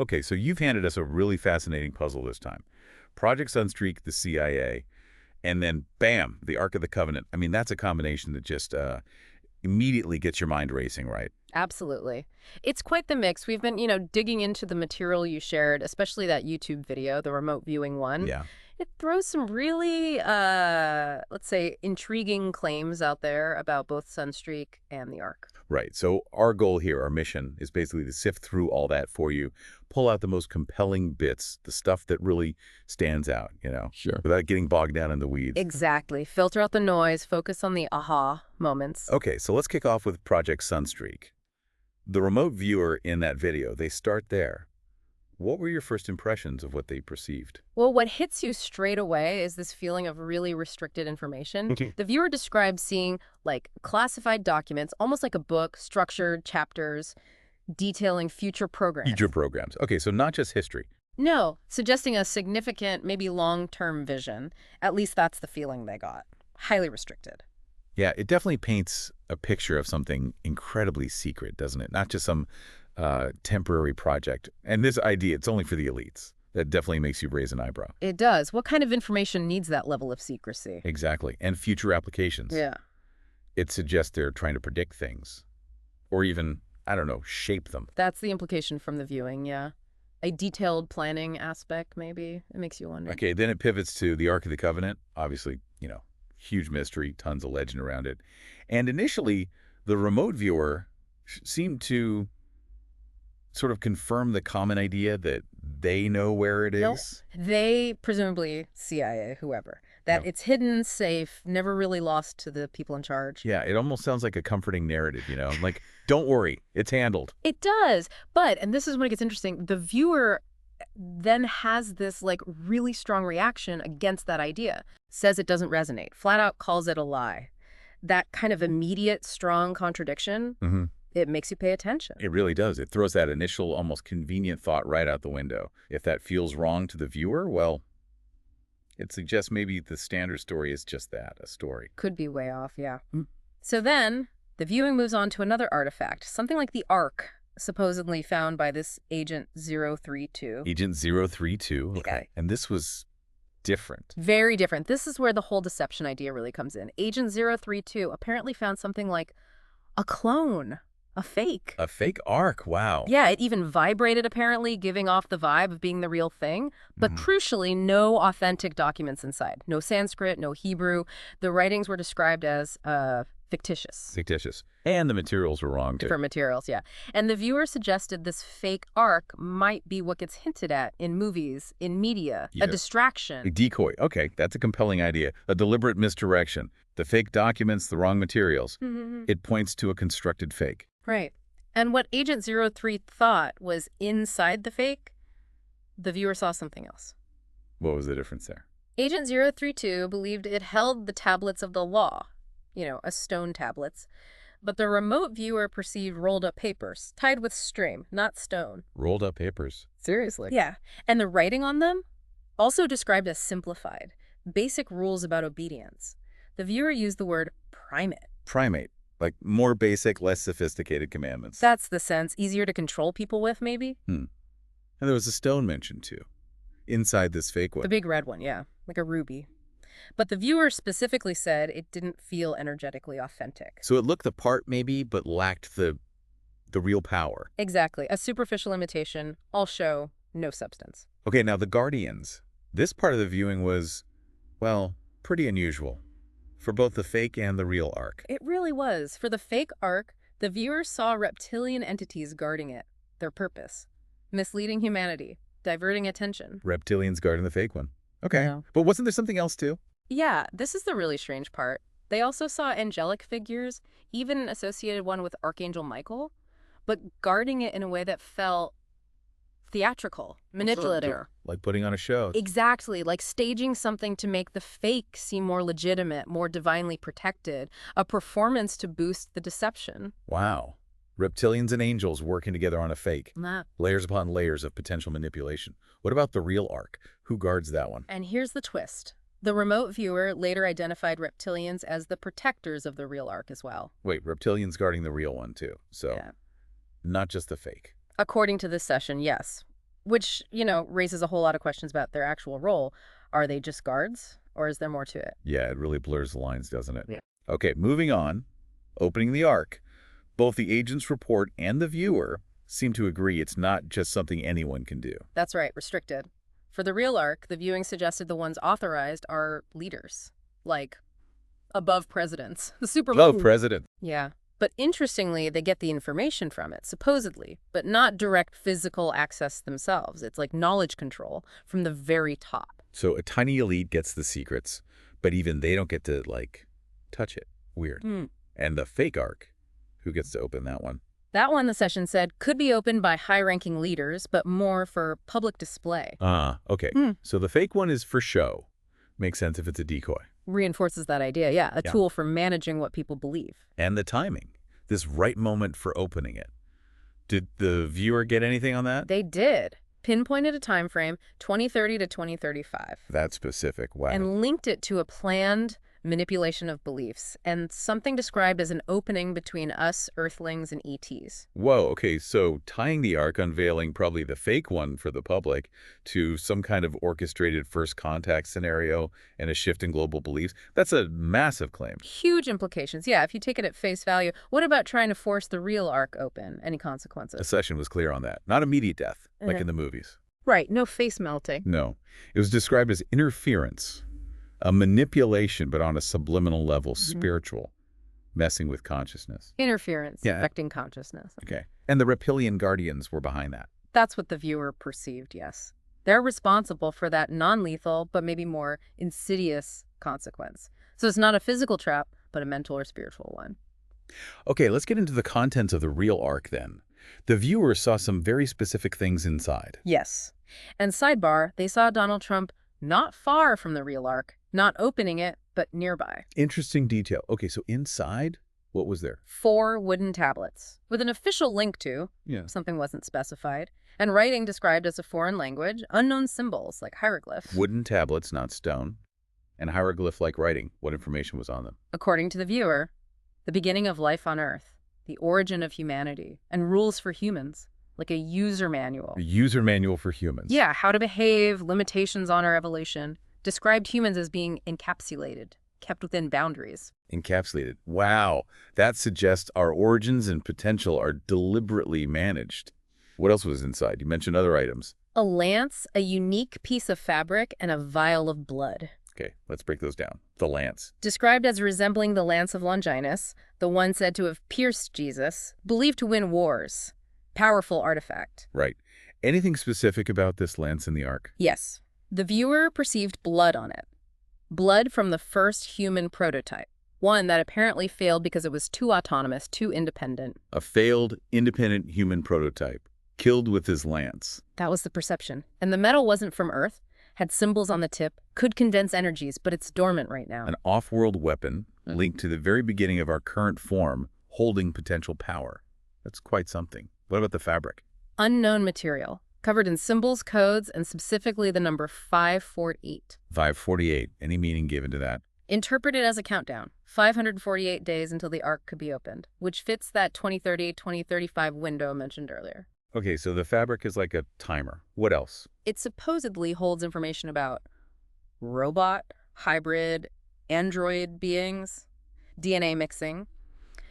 Okay, so you've handed us a really fascinating puzzle this time. Project Sunstreak, the CIA, and then, bam, the Ark of the Covenant. I mean, that's a combination that just immediately gets your mind racing, right? Absolutely. It's quite the mix. We've been, digging into the material you shared, especially that YouTube video, the remote viewing one. Yeah. It throws some really, let's say, intriguing claims out there about both Sunstreak and the Ark. Right. So our goal here, our mission, is basically to sift through all that for you, pull out the most compelling bits, the stuff that really stands out, Sure. without getting bogged down in the weeds. Exactly. Filter out the noise, focus on the aha moments. Okay, so let's kick off with Project Sunstreak. The remote viewer in that video, they start there. What were your first impressions of what they perceived? Well, what hits you straight away is this feeling of really restricted information. Okay. The viewer describes seeing, like, classified documents, almost like a book, structured chapters, detailing future programs. Future programs. Okay, so not just history. No, suggesting a significant, maybe long-term vision. At least that's the feeling they got. Highly restricted. Yeah, it definitely paints a picture of something incredibly secret, doesn't it? Not just some temporary project. And this idea, it's only for the elites. That definitely makes you raise an eyebrow. It does. What kind of information needs that level of secrecy? Exactly. And future applications. Yeah. It suggests they're trying to predict things. Or even, I don't know, shape them. That's the implication from the viewing, yeah. A detailed planning aspect, maybe. It makes you wonder. Okay, then it pivots to the Ark of the Covenant. Obviously, huge mystery, tons of legend around it. And initially, the remote viewer seemed to sort of confirm the common idea that they know where it Nope. is. They, presumably CIA, whoever, that No. it's hidden, safe, never really lost to the people in charge. Yeah, it almost sounds like a comforting narrative, Like, don't worry, it's handled. It does. But, and this is when it gets interesting, the viewer then has this, like, really strong reaction against that idea. Says it doesn't resonate. Flat out calls it a lie. That kind of immediate, strong contradiction, Mm-hmm. it makes you pay attention. It really does. It throws that initial, almost convenient thought right out the window. If that feels wrong to the viewer, well, it suggests maybe the standard story is just that, a story. Could be way off, yeah. So then, the viewing moves on to another artifact, something like the Ark, supposedly found by this Agent 032. Agent 032. Okay. Yeah. And this was different. Very different. This is where the whole deception idea really comes in. Agent 032 apparently found something like a clone, a fake. A fake Ark. Wow. Yeah, it even vibrated, apparently, giving off the vibe of being the real thing. But crucially, no authentic documents inside. No Sanskrit, no Hebrew. The writings were described as fictitious. Fictitious. And the materials were wrong, too. Different materials, yeah. And the viewer suggested this fake arc might be what gets hinted at in movies, in media, Yeah. a distraction. A decoy. Okay, that's a compelling idea. A deliberate misdirection. The fake documents, the wrong materials. It points to a constructed fake. Right. And what Agent 03 thought was inside the fake, the viewer saw something else. What was the difference there? Agent 032 believed it held the tablets of the law, a stone tablets, but the remote viewer perceived rolled up papers, tied with string, not stone. Rolled up papers. Seriously? Yeah. And the writing on them, also described as simplified, basic rules about obedience. The viewer used the word primate. Primate. Like more basic, less sophisticated commandments. That's the sense. Easier to control people with, maybe? And there was a stone mentioned, too. Inside this fake one. The big red one, yeah. Like a ruby. But the viewer specifically said it didn't feel energetically authentic. So it looked the part, maybe, but lacked the real power. Exactly. A superficial imitation, all show, no substance. Okay, now the Guardians. This part of the viewing was, well, pretty unusual. For both the fake and the real Ark. It really was. For the fake Ark, the viewer saw reptilian entities guarding it. Their purpose. Misleading humanity. Diverting attention. Reptilians guarding the fake one. Okay. Yeah. But wasn't there something else, too? Yeah, this is the really strange part. They also saw angelic figures, even associated one with Archangel Michael, but guarding it in a way that felt theatrical, manipulative. Like putting on a show. Exactly, like staging something to make the fake seem more legitimate, more divinely protected, a performance to boost the deception. Wow. Reptilians and angels working together on a fake. Nah. Layers upon layers of potential manipulation. What about the real Ark? Who guards that one? And here's the twist. The remote viewer later identified reptilians as the protectors of the real Ark as well. Wait, reptilians guarding the real one, too. So, Yeah. not just the fake. According to this session, yes. which, raises a whole lot of questions about their actual role. Are they just guards, or is there more to it? Yeah, it really blurs the lines, doesn't it? Yeah. Okay, moving on. Opening the Ark. Both the agent's report and the viewer seem to agree it's not just something anyone can do. That's right, restricted. For the real arc, the viewing suggested the ones authorized are leaders, like above presidents. The super. Oh, president. Yeah. But interestingly, they get the information from it, supposedly, but not direct physical access themselves. It's like knowledge control from the very top. So a tiny elite gets the secrets, but even they don't get to, touch it. Weird. Hmm. And the fake Ark, who gets to open that one? That one, the session said, could be opened by high-ranking leaders, but more for public display. Ah, okay. So the fake one is for show. Makes sense if it's a decoy. Reinforces that idea, yeah. A tool for managing what people believe. And the timing. This right moment for opening it. Did the viewer get anything on that? They did. Pinpointed a time frame, 2030 to 2035. That's specific. Wow. And linked it to a planned manipulation of beliefs and something described as an opening between us, Earthlings, and ETs. Whoa, okay, so tying the Ark, unveiling probably the fake one for the public, to some kind of orchestrated first contact scenario and a shift in global beliefs, that's a massive claim. Huge implications. Yeah, if you take it at face value. What about trying to force the real Ark open? Any consequences? The session was clear on that. Not immediate death, like in the movies. Right, no face melting. No. It was described as interference. A manipulation, but on a subliminal level, spiritual, messing with consciousness. Interference, affecting consciousness. Okay. And the reptilian guardians were behind that. That's what the viewer perceived, yes. They're responsible for that non-lethal, but maybe more insidious consequence. So it's not a physical trap, but a mental or spiritual one. Okay, let's get into the contents of the real Ark then. The viewer saw some very specific things inside. Yes. And sidebar, they saw Donald Trump not far from the real Ark, not opening it, but nearby. Interesting detail. Okay, so inside, what was there? 4 wooden tablets with an official link to, something wasn't specified, and writing described as a foreign language, unknown symbols like hieroglyphs. Wooden tablets, not stone, and hieroglyph-like writing. What information was on them? According to the viewer, the beginning of life on Earth, the origin of humanity, and rules for humans, like a user manual. A user manual for humans. Yeah, how to behave, limitations on our evolution. Described humans as being encapsulated, kept within boundaries. Encapsulated. Wow. That suggests our origins and potential are deliberately managed. What else was inside? You mentioned other items. A lance, a unique piece of fabric, and a vial of blood. Okay, let's break those down. The lance. Described as resembling the lance of Longinus, the one said to have pierced Jesus, believed to win wars. Powerful artifact. Right. Anything specific about this lance in the Ark? Yes. The viewer perceived blood on it. Blood from the first human prototype. One that apparently failed because it was too autonomous, too independent. A failed, independent human prototype. Killed with his lance. That was the perception. And the metal wasn't from Earth, had symbols on the tip, could condense energies, but it's dormant right now. An off-world weapon linked to the very beginning of our current form, holding potential power. That's quite something. What about the fabric? Unknown material. Covered in symbols, codes, and specifically the number 548. 548. Any meaning given to that? Interpreted as a countdown. 548 days until the Ark could be opened, which fits that 2030-2035 window mentioned earlier. Okay, so the fabric is like a timer. What else? It supposedly holds information about robot, hybrid, android beings, DNA mixing.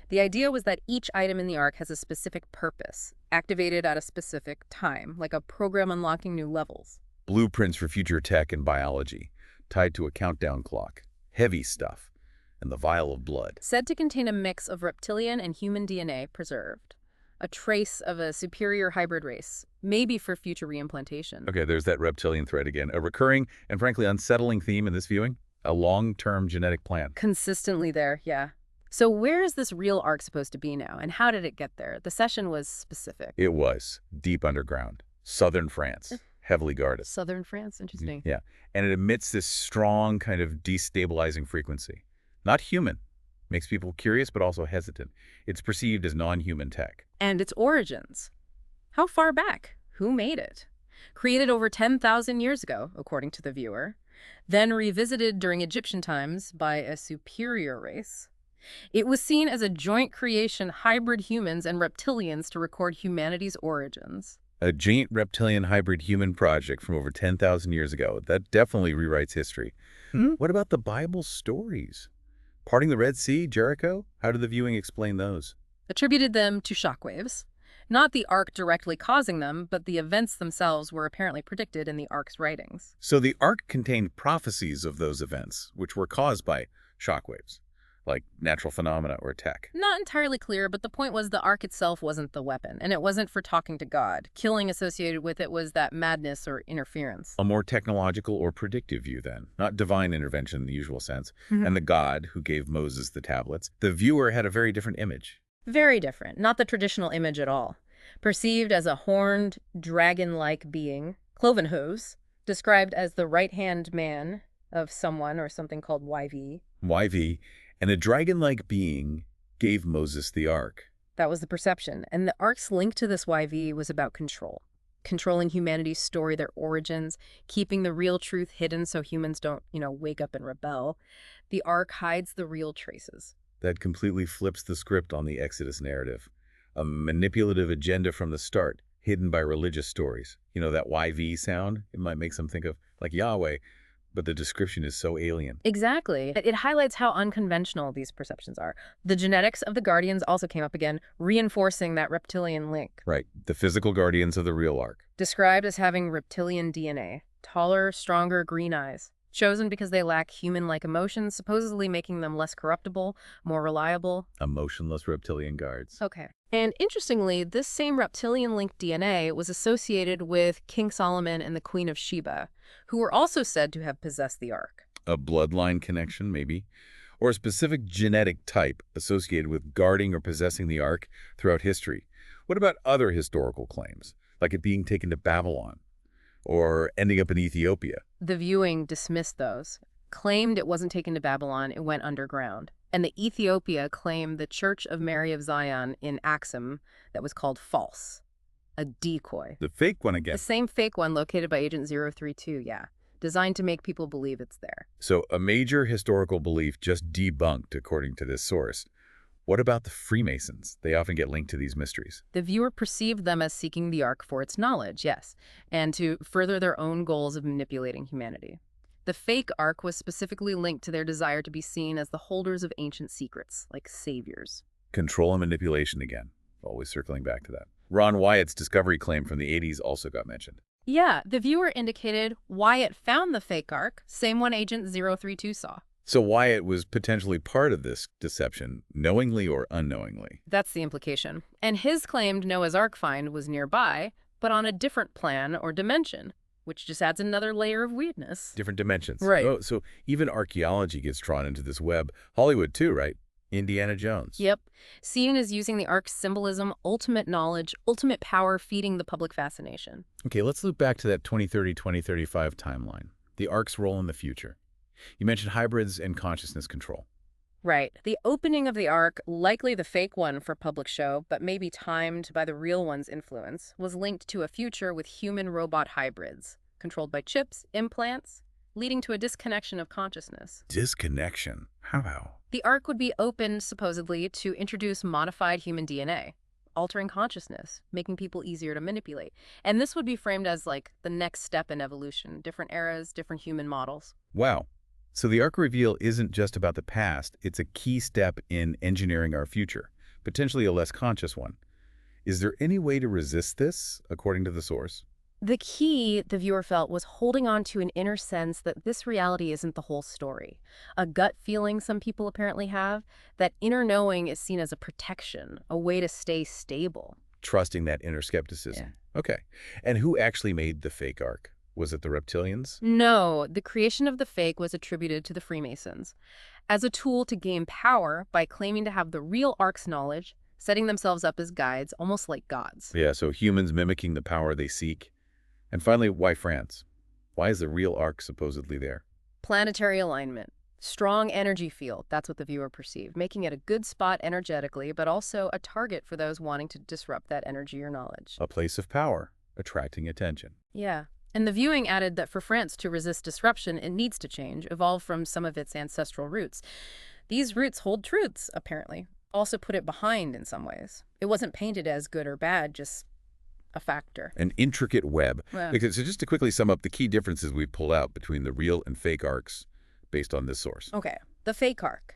The idea was that each item in the Ark has a specific purpose, activated at a specific time, like a program unlocking new levels. Blueprints for future tech and biology, tied to a countdown clock. Heavy stuff. And the vial of blood. Said to contain a mix of reptilian and human DNA preserved. A trace of a superior hybrid race, maybe for future reimplantation. Okay, there's that reptilian thread again. A recurring and frankly unsettling theme in this viewing. A long-term genetic plan. Consistently there, yeah. So where is this real Ark supposed to be now, and how did it get there? The session was specific. It was. Deep underground. Southern France. Heavily guarded. Southern France? Interesting. Yeah. And it emits this strong kind of destabilizing frequency. Not human. Makes people curious, but also hesitant. It's perceived as non-human tech. And its origins. How far back? Who made it? Created over 10,000 years ago, according to the viewer. Then revisited during Egyptian times by a superior race. It was seen as a joint creation hybrid humans and reptilians to record humanity's origins. A giant reptilian hybrid human project from over 10,000 years ago. That definitely rewrites history. What about the Bible stories? Parting the Red Sea, Jericho? How did the viewing explain those? Attributed them to shockwaves. Not the ark directly causing them, but the events themselves were apparently predicted in the ark's writings. So the Ark contained prophecies of those events, which were caused by shockwaves, like natural phenomena or tech. Not entirely clear, but the point was the ark itself wasn't the weapon, and it wasn't for talking to God. Killing associated with it was that madness or interference. A more technological or predictive view, then, not divine intervention in the usual sense. And the God who gave Moses the tablets, the viewer had a very different image. Very different, not the traditional image at all. Perceived as a horned, dragon-like being, cloven hooves, described as the right-hand man of someone or something called YV. YV, and a dragon-like being gave Moses the Ark. That was the perception, and the ark's link to this YV was about control. Controlling humanity's story, their origins, keeping the real truth hidden so humans don't, wake up and rebel. The ark hides the real traces. That completely flips the script on the Exodus narrative. A manipulative agenda from the start, hidden by religious stories. That YV sound, it might make some think of, like Yahweh, but the description is so alien. Exactly. It highlights how unconventional these perceptions are. The genetics of the Guardians also came up again, reinforcing that reptilian link. Right, the physical guardians of the real Ark. Described as having reptilian DNA, taller, stronger green eyes. Chosen because they lack human-like emotions, supposedly making them less corruptible, more reliable. Emotionless reptilian guards. Okay. And interestingly, this same reptilian-linked DNA was associated with King Solomon and the Queen of Sheba, who were also said to have possessed the Ark. A bloodline connection, maybe? Or a specific genetic type associated with guarding or possessing the Ark throughout history. What about other historical claims, like it being taken to Babylon? Or ending up in Ethiopia? The viewing dismissed those, claimed it wasn't taken to Babylon, it went underground. And the Ethiopia claimed the Church of Mary of Zion in Axum that was called false. A decoy. The fake one again. The same fake one located by Agent 032, yeah. Designed to make people believe it's there. So a major historical belief just debunked, according to this source. What about the Freemasons? They often get linked to these mysteries. The viewer perceived them as seeking the Ark for its knowledge, yes, and to further their own goals of manipulating humanity. The fake Ark was specifically linked to their desire to be seen as the holders of ancient secrets, like saviors. Control and manipulation again. Always circling back to that. Ron Wyatt's discovery claim from the 80s also got mentioned. Yeah, the viewer indicated Wyatt found the fake Ark, same one Agent 032 saw. So Wyatt was potentially part of this deception, knowingly or unknowingly. That's the implication. And his claimed Noah's Ark find was nearby, but on a different plan or dimension, which just adds another layer of weirdness. Different dimensions. Right. Oh, so even archaeology gets drawn into this web. Hollywood too, right? Indiana Jones. Yep. Seen as using the Ark's symbolism, ultimate knowledge, ultimate power, feeding the public fascination. Okay, let's loop back to that 2030-2035 timeline. The Ark's role in the future. You mentioned hybrids and consciousness control. Right. The opening of the Ark, likely the fake one for public show, but maybe timed by the real one's influence, was linked to a future with human-robot hybrids, controlled by chips, implants, leading to a disconnection of consciousness. Disconnection? How? The Ark would be opened, supposedly, to introduce modified human DNA, altering consciousness, making people easier to manipulate. And this would be framed as, like, the next step in evolution, different eras, different human models. Wow. So the Ark reveal isn't just about the past, it's a key step in engineering our future, potentially a less conscious one. Is there any way to resist this, according to the source? The key, the viewer felt, was holding on to an inner sense that this reality isn't the whole story. A gut feeling some people apparently have, that inner knowing is seen as a protection, a way to stay stable. Trusting that inner skepticism. Yeah. Okay. And who actually made the fake Ark? Was it the Reptilians? No, the creation of the fake was attributed to the Freemasons as a tool to gain power by claiming to have the real Ark's knowledge, setting themselves up as guides, almost like gods. Yeah, so humans mimicking the power they seek. And finally, why France? Why is the real Ark supposedly there? Planetary alignment. Strong energy field, that's what the viewer perceived, making it a good spot energetically, but also a target for those wanting to disrupt that energy or knowledge. A place of power, attracting attention. Yeah. And the viewing added that for France to resist disruption, it needs to change, evolve from some of its ancestral roots. These roots hold truths, apparently. Also put it behind in some ways. It wasn't painted as good or bad, just a factor. An intricate web. Yeah. Okay, so just to quickly sum up the key differences we've pulled out between the real and fake arcs based on this source. Okay, the fake arc.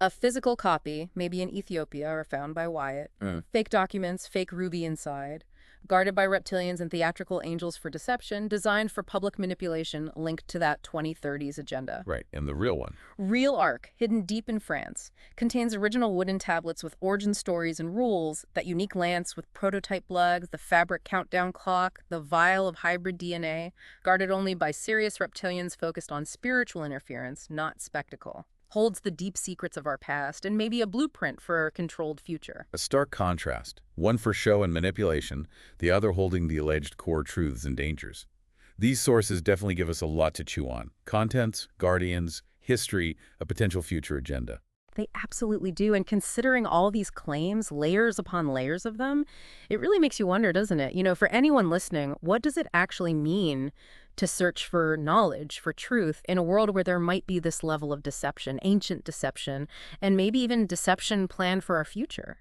A physical copy, maybe in Ethiopia or found by Wyatt. Fake documents, fake ruby inside. Guarded by reptilians and theatrical angels for deception, designed for public manipulation linked to that 2030s agenda. Right, and the real one. Real arc, hidden deep in France, contains original wooden tablets with origin stories and rules, that unique lance with prototype blood, the fabric countdown clock, the vial of hybrid DNA, guarded only by serious reptilians focused on spiritual interference, not spectacle. Holds the deep secrets of our past and maybe a blueprint for a controlled future. A stark contrast, one for show and manipulation, the other holding the alleged core truths and dangers. These sources definitely give us a lot to chew on. Contents, guardians, history, a potential future agenda. They absolutely do, and considering all these claims, layers upon layers of them, it really makes you wonder, doesn't it? You know, for anyone listening, what does it actually mean to search for knowledge, for truth, in a world where there might be this level of deception, ancient deception, and maybe even deception planned for our future?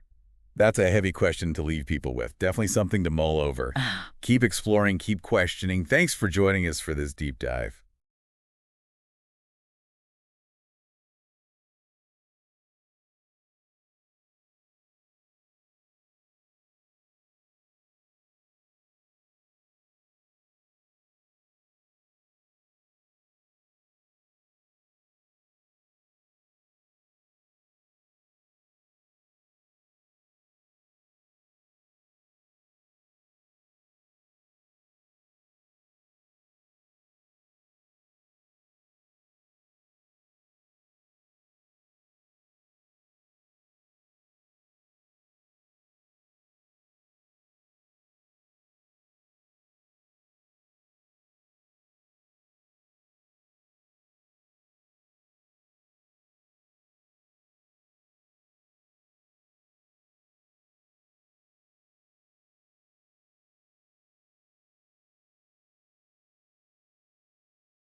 That's a heavy question to leave people with. Definitely something to mull over. Keep exploring, keep questioning. Thanks for joining us for this deep dive.